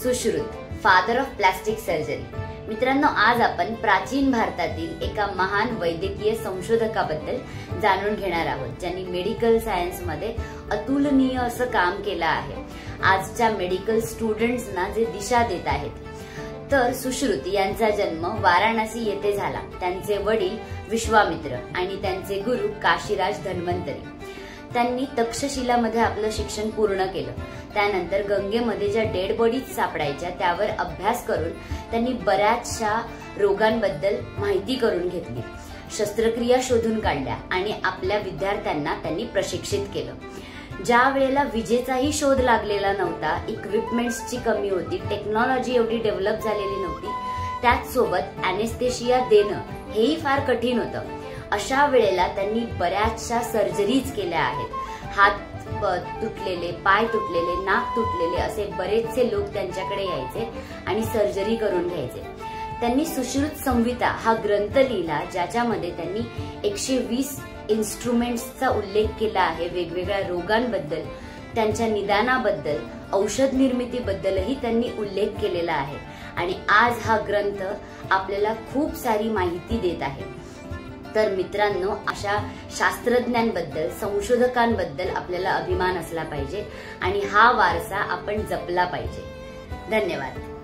Sushrut, father of plastic surgery. मित्रांनो, आज आपण प्राचीन भारतातील एका महान वैद्यकीय संशोधकाबद्दल जाणून घेणार आहोत, ज्यांनी मेडिकल सायन्स मध्ये अतुलनीय असं काम केलं आहे, आजच्या मेडिकल स्टुडंट्सना जे दिशा देत आहेत। तर सुश्रुत यांचा जन्म वाराणसी येथे झाला। त्यांचे वडील विश्वामित्र आणि त्यांचे गुरु काशीराज धन्वंतरी। त्यांनी तक्षशिलामध्ये आपलं शिक्षण पूर्ण केलं। त्यानंतर गंगेमध्ये ज्या डेड बॉडीज सापडायच्या त्यावर अभ्यास करून त्यांनी बऱ्याचशा रोगांबद्दल माहिती करून घेतली, शस्त्रक्रिया शोधून काढल्या आणि आपल्या विद्यार्थ्यांना त्यांनी प्रशिक्षित केलं। ज्या वेळेला विजेचाही शोध लागलेला नव्हता, इक्विपमेंट्सची कमी होती, टेक्नॉलॉजी एवढी डेव्हलप झालेली नव्हती, त्याच सोबत अॅनेस्थेशिया देणं हेही फार कठीण होतं। अशा वेळेला त्यांनी बऱ्याचशा सर्जरीज केल्या आहेत। हात तुटलेले, पाय तुटलेले, नाक तुटलेले असे बरेचसे लोक त्यांच्याकडे यायचे आणि सर्जरी करून घ्यायचे। त्यांनी सुश्रुत संहिता हा ग्रंथ लिहिला, ज्याच्यामध्ये त्यांनी 120 इन्स्ट्रुमेंट्सचा उल्लेख केला आहे। वेगवेगळ्या रोगांबद्दल, त्यांच्या निदानाबद्दल, औषध निर्मितीबद्दलही त्यांनी उल्लेख केलेला आहे आणि आज हा ग्रंथ आपल्याला खूप सारी माहिती देत आहे। तर मित्रांनो, अशा शास्त्रज्ञांबद्दल, संशोधकांबद्दल आपल्याला अभिमान असला पाहिजे आणि हा वारसा आपण जपला पाहिजे। धन्यवाद।